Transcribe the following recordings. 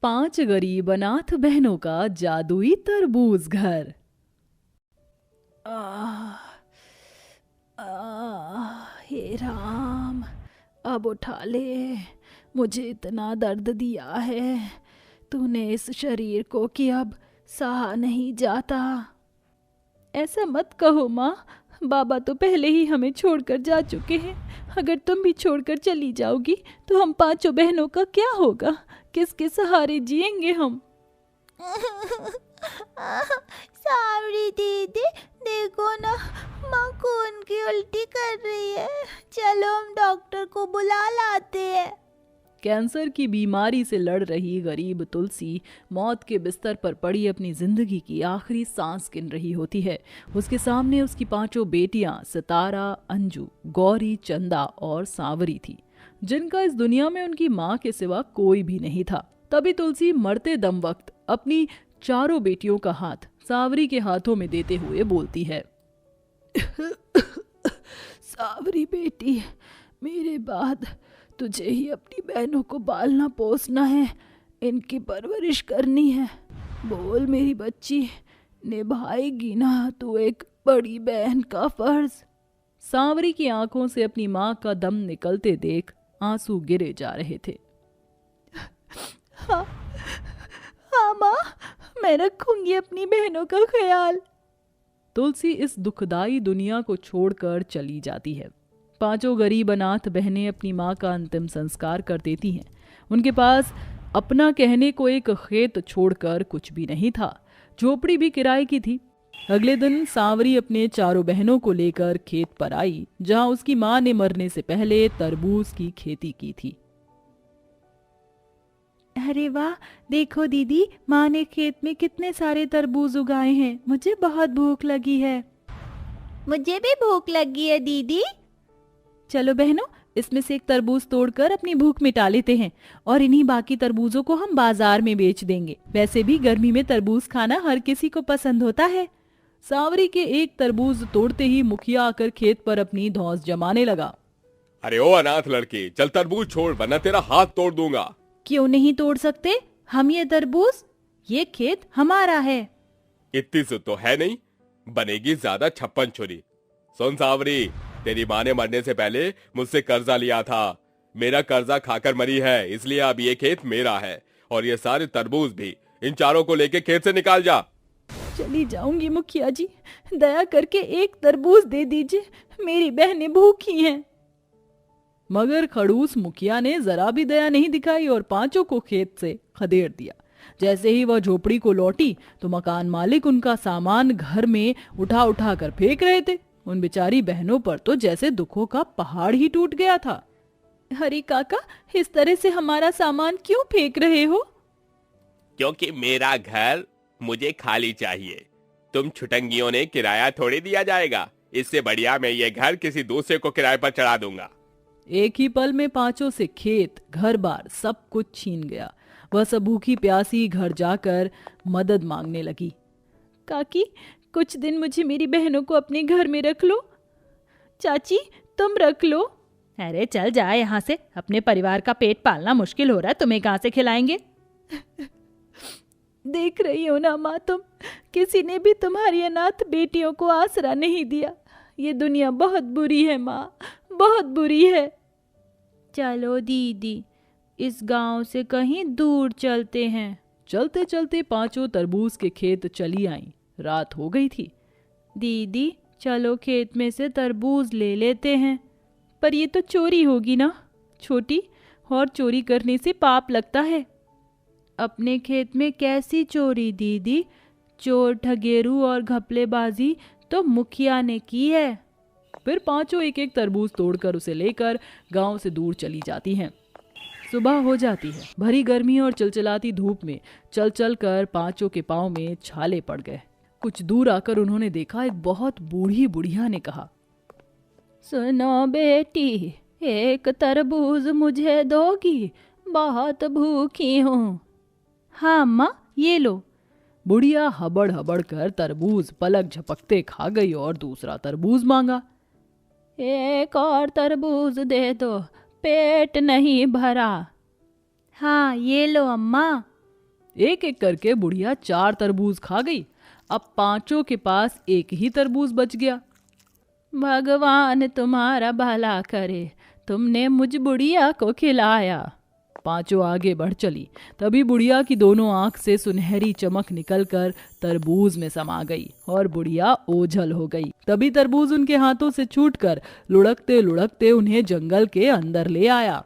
5 गरीब अनाथ बहनों का जादुई तरबूज घर। आह, हे राम, अब उठा ले। मुझे इतना दर्द दिया है तूने इस शरीर को कि अब सहा नहीं जाता। ऐसा मत कहो माँ, बाबा तो पहले ही हमें छोड़कर जा चुके हैं। अगर तुम भी छोड़कर चली जाओगी तो हम 5 बहनों का क्या होगा? किसके सहारे जिएंगे हम? सावरी दीदी, देखो ना, माँ खून की उल्टी कर रही है। चलो हम डॉक्टर को बुला लाते हैं। कैंसर की बीमारी से लड़ रही गरीब तुलसी मौत के बिस्तर पर पड़ी अपनी जिंदगी की आखिरी सांस गिन रही होती है। उसके सामने उसकी 5 बेटियां सितारा, अंजू, गौरी, चंदा और सांवरी थी, जिनका इस दुनिया में उनकी माँ के सिवा कोई भी नहीं था। तभी तुलसी मरते दम वक्त अपनी 4 बेटियों का हाथ सांवरी के हाथों में देते हुए बोलती है, सांवरी बेटी, मेरे बाद तुझे ही अपनी बहनों को पालना पोसना है, इनकी परवरिश करनी है। बोल मेरी बच्ची, निभाएगी ना तू एक बड़ी बहन का फर्ज? सांवरी की आंखों से अपनी माँ का दम निकलते देख आंसू गिरे जा रहे थे। हाँ हाँ माँ, मैं रखूंगी अपनी बहनों का ख्याल। तुलसी इस दुखदाई दुनिया को छोड़कर चली जाती है। 5 गरीब अनाथ बहनें अपनी माँ का अंतिम संस्कार कर देती हैं। उनके पास अपना कहने को एक खेत छोड़कर कुछ भी नहीं था, झोपड़ी भी किराए की थी। अगले दिन सांवरी अपने 4 बहनों को लेकर खेत पर आई, जहां उसकी माँ ने मरने से पहले तरबूज की खेती की थी। अरे वाह, देखो दीदी, माँ ने खेत में कितने सारे तरबूज उगाए हैं। मुझे बहुत भूख लगी है। मुझे भी भूख लगी है दीदी। चलो बहनों, इसमें से एक तरबूज तोड़कर अपनी भूख मिटा लेते हैं और इन्हीं बाकी तरबूजों को हम बाजार में बेच देंगे। वैसे भी गर्मी में तरबूज खाना हर किसी को पसंद होता है। सांवरी के एक तरबूज तोड़ते ही मुखिया आकर खेत पर अपनी धौंस जमाने लगा। अरे ओ अनाथ लड़की, चल तरबूज छोड़ वरना तेरा हाथ तोड़ दूंगा। क्यों नहीं तोड़ सकते हम ये तरबूज? ये खेत हमारा है। इतनी सी तो है नहीं, बनेगी ज्यादा 56 छुरी। सुन सांवरी, तेरी माँ ने मरने से पहले मुझसे कर्जा लिया था। मेरा कर्जा खाकर मरी है, इसलिए अब ये खेत मेरा है और ये सारे तरबूज भी। इन 4 को लेके खेत से निकाल जा। चली जाऊंगी मुखिया जी, दया करके एक तरबूज दे दीजिए, मेरी बहनें भूखी हैं। मगर खड़ूस मुखिया ने जरा भी दया नहीं दिखाई और 5 को खेत से खदेड़ दिया। जैसे ही वह झोपड़ी को लौटी तो मकान मालिक उनका सामान घर में उठा उठा कर फेंक रहे थे। उन बेचारी बहनों पर तो जैसे दुखों का पहाड़ ही टूट गया था। हरी काका, इस तरह से हमारा सामान क्यों फेंक रहे हो? क्योंकि मेरा घर मुझे खाली चाहिए। तुम छुटंगियों ने किराया थोड़ी दिया जाएगा। इससे बढ़िया मैं ये घर किसी दूसरे को किराए पर चढ़ा दूंगा। एक ही पल में 5 से खेत, घर बार सब कुछ छीन गया। वह सब भूखी प्यासी घर जाकर मदद मांगने लगी। काकी, कुछ दिन मुझे मेरी बहनों को अपने घर में रख लो। चाची, तुम रख लो। अरे चल जा यहाँ से, अपने परिवार का पेट पालना मुश्किल हो रहा है, तुम्हें कहाँ से खिलाएंगे? देख रही हो ना माँ तुम, किसी ने भी तुम्हारी अनाथ बेटियों को आसरा नहीं दिया। ये दुनिया बहुत बुरी है माँ, बहुत बुरी है। चलो दीदी, इस गांव से कहीं दूर चलते हैं। चलते चलते 5 तरबूज के खेत चली आईं। रात हो गई थी। दीदी, चलो खेत में से तरबूज ले लेते हैं। पर ये तो चोरी होगी ना छोटी, और चोरी करने से पाप लगता है। अपने खेत में कैसी चोरी दीदी? चोर, ठगेरू और घपलेबाजी तो मुखिया ने की है। फिर 5 एक एक तरबूज तोड़कर उसे लेकर गांव से दूर चली जाती हैं। सुबह हो जाती है। भरी गर्मी और चिलचिलाती धूप में चल चल कर 5 के पांव में छाले पड़ गए। कुछ दूर आकर उन्होंने देखा, एक बहुत बूढ़ी बुढ़िया ने कहा, सुनो बेटी, एक तरबूज मुझे दोगी? बहुत भूखी हूँ। हाँ माँ, ये लो। बुढ़िया हबड़ हबड़ कर तरबूज पलक झपकते खा गई और दूसरा तरबूज मांगा। एक और तरबूज दे दो, पेट नहीं भरा। हाँ, ये लो अम्मा। एक एक करके बुढ़िया 4 तरबूज खा गई। अब पांचों के पास एक ही तरबूज बच गया। भगवान तुम्हारा भला करे, तुमने मुझ बुढ़िया को खिलाया। पांचों आगे बढ़ चली। तभी बुढ़िया की दोनों आंख से सुनहरी चमक निकलकर तरबूज में समा गई और बुढ़िया ओझल हो गई। तभी तरबूज उनके हाथों से छूटकर लुढ़कते लुढ़कते उन्हें जंगल के अंदर ले आया।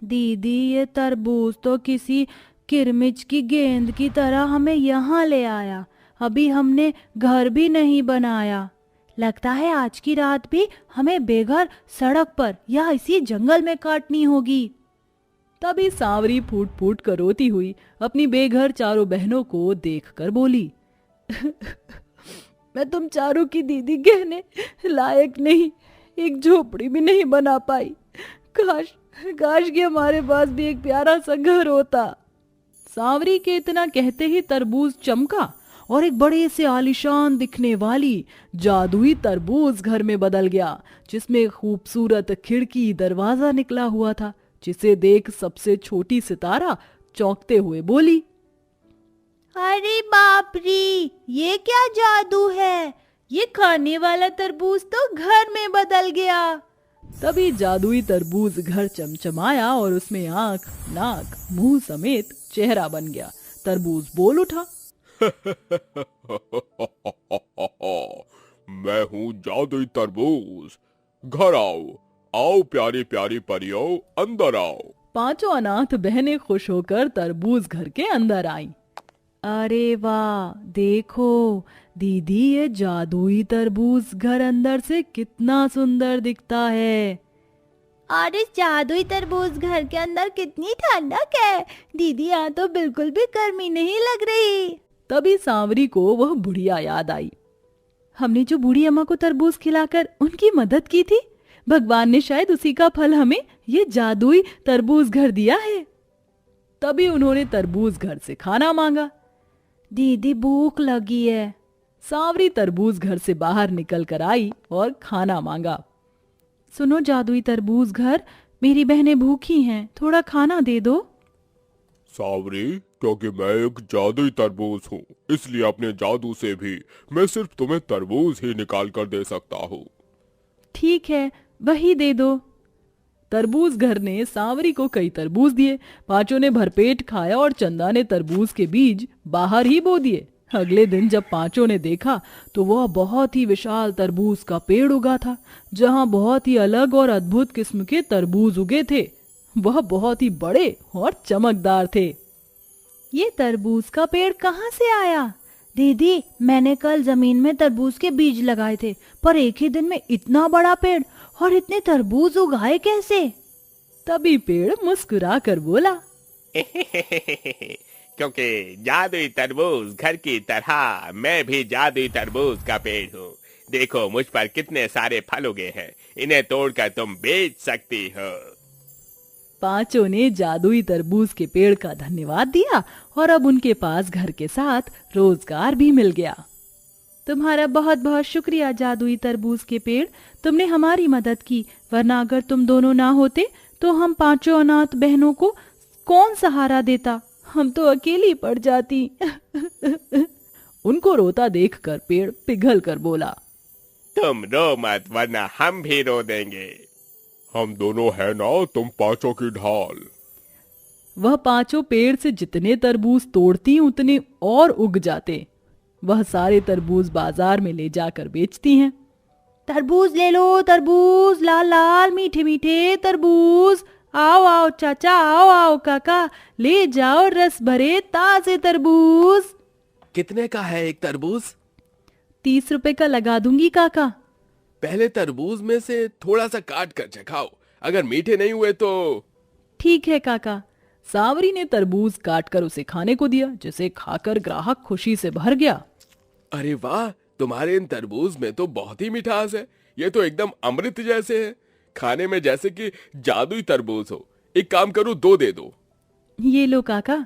दीदी, ये तरबूज तो किसी किरमिच की गेंद की तरह हमें यहाँ ले आया। अभी हमने घर भी नहीं बनाया। लगता है आज की रात भी हमें बेघर सड़क पर या इसी जंगल में काटनी होगी। तभी सांवरी फूट फूट कर रोती हुई अपनी बेघर चारों बहनों को देखकर बोली, मैं तुम चारों की दीदी कहने लायक नहीं, एक झोपड़ी भी नहीं बना पाई। काश काश कि हमारे पास भी एक प्यारा सा घर होता। सांवरी के इतना कहते ही तरबूज चमका और एक बड़े से आलीशान दिखने वाली जादुई तरबूज घर में बदल गया, जिसमें खूबसूरत खिड़की दरवाजा निकला हुआ था, जिसे देख सबसे छोटी सितारा चौंकते हुए बोली, अरे बाप रे, ये क्या जादू है? ये खाने वाला तरबूज तो घर में बदल गया। तभी जादुई तरबूज घर चमचमाया और उसमें आंख, नाक, मुंह समेत चेहरा बन गया। तरबूज बोल उठा, मैं हूँ जादुई तरबूज, घर आओ, आओ प्यारी प्यारी परियों, अंदर आओ। पांचों अनाथ बहनें खुश होकर तरबूज घर के अंदर आईं। अरे वाह, देखो दीदी, ये जादुई तरबूज घर अंदर से कितना सुंदर दिखता है। और इस जादुई तरबूज घर के अंदर कितनी ठंडक है। दीदी, यहाँ तो बिल्कुल भी गर्मी नहीं लग रही। तभी सांवरी को वह बुढ़िया याद आई। हमने जो बूढ़ी अम्मा को तरबूज खिलाकर उनकी मदद की थी, भगवान ने शायद उसी का फल हमें ये जादुई तरबूज घर दिया है। तभी उन्होंने तरबूज घर से खाना मांगा। दीदी, भूख लगी है। सांवरी तरबूज घर से बाहर निकल कर आई और खाना मांगा। सुनो जादुई तरबूज घर, मेरी बहनें भूखी हैं, थोड़ा खाना दे दो। सांवरी, क्योंकि मैं एक जादुई तरबूज हूँ, इसलिए अपने जादू से भी मैं सिर्फ तुम्हें तरबूज ही निकाल कर दे सकता हूँ। ठीक है, वही दे दो। तरबूज घर ने सांवरी को कई तरबूज दिए। पांचों ने भरपेट खाया और चंदा ने तरबूज के बीज बाहर ही बो दिए। अगले दिन जब पांचों ने देखा तो वह बहुत ही विशाल तरबूज का पेड़ उगा था, जहां बहुत ही अलग और अद्भुत किस्म के तरबूज उगे थे। वह बहुत ही बड़े और चमकदार थे। ये तरबूज का पेड़ कहाँ से आया? दीदी, मैंने कल जमीन में तरबूज के बीज लगाए थे, पर एक ही दिन में इतना बड़ा पेड़ और इतने तरबूज उगाए कैसे? तभी पेड़ मुस्कुरा कर बोला, क्योंकि जादुई तरबूज घर की तरह मैं भी जादुई तरबूज का पेड़ हूँ। देखो मुझ पर कितने सारे फल उगे हैं, इन्हें तोड़कर तुम बेच सकती हो। पांचों ने जादुई तरबूज के पेड़ का धन्यवाद दिया और अब उनके पास घर के साथ रोजगार भी मिल गया। तुम्हारा बहुत बहुत शुक्रिया जादुई तरबूज के पेड़, तुमने हमारी मदद की, वरना अगर तुम दोनों ना होते तो हम पांचों अनाथ बहनों को कौन सहारा देता? हम तो अकेली पड़ जाती। उनको रोता देखकर पेड़ पिघल कर बोला, तुम रो मत, वरना हम भी रो देंगे। हम दोनों है ना तुम पांचों की ढाल। वह पांचों पेड़ से जितने तरबूज तोड़ती उतने और उग जाते। वह सारे तरबूज बाजार में ले जाकर बेचती हैं। तरबूज ले लो, तरबूज, लाल लाल मीठे मीठे तरबूज। आओ आओ चाचा, आओ आओ काका, ले जाओ रस भरे ताजे तरबूज। कितने का है एक तरबूज? 30 रुपए का लगा दूंगी काका। पहले तरबूज में से थोड़ा सा काट कर चखाओ, अगर मीठे नहीं हुए तो। ठीक है काका। सांवरी ने तरबूज काटकर उसे खाने को दिया, जिसे खाकर ग्राहक खुशी से भर गया। अरे वाह, तुम्हारे इन तरबूज में तो बहुत ही मिठास है। ये तो एकदम अमृत जैसे है, खाने में जैसे कि जादुई तरबूज हो। एक काम करो, 2 दे दो। ये लो काका।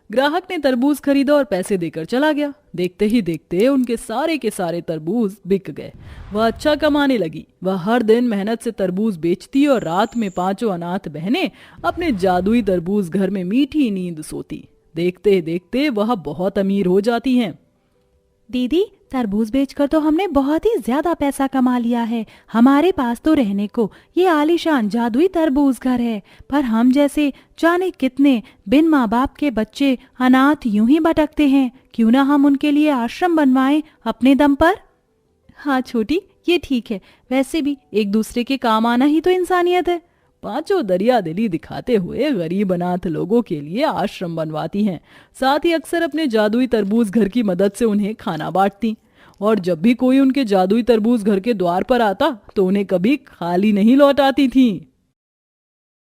ग्राहक ने तरबूज खरीदा और पैसे देकर चला गया। देखते ही देखते उनके सारे के सारे तरबूज बिक गए। वह अच्छा कमाने लगी। वह हर दिन मेहनत से तरबूज बेचती और रात में पांचों अनाथ बहनें अपने जादुई तरबूज घर में मीठी नींद सोती। देखते देखते वह बहुत अमीर हो जाती हैं। दीदी, तरबूज बेचकर तो हमने बहुत ही ज्यादा पैसा कमा लिया है। हमारे पास तो रहने को ये आलीशान जादुई तरबूज घर है, पर हम जैसे जाने कितने बिन माँ बाप के बच्चे अनाथ यूं ही भटकते हैं। क्यों ना हम उनके लिए आश्रम बनवाएं अपने दम पर। हाँ छोटी, ये ठीक है। वैसे भी एक दूसरे के काम आना ही तो इंसानियत है। पांचों दरिया दिली दिखाते हुए गरीब अनाथ लोगों के लिए आश्रम बनवाती हैं। साथ ही अक्सर अपने जादुई तरबूज घर की मदद से उन्हें खाना बांटती। और जब भी कोई उनके जादुई तरबूज घर के द्वार पर आता तो उन्हें कभी खाली नहीं लौटाती थीं।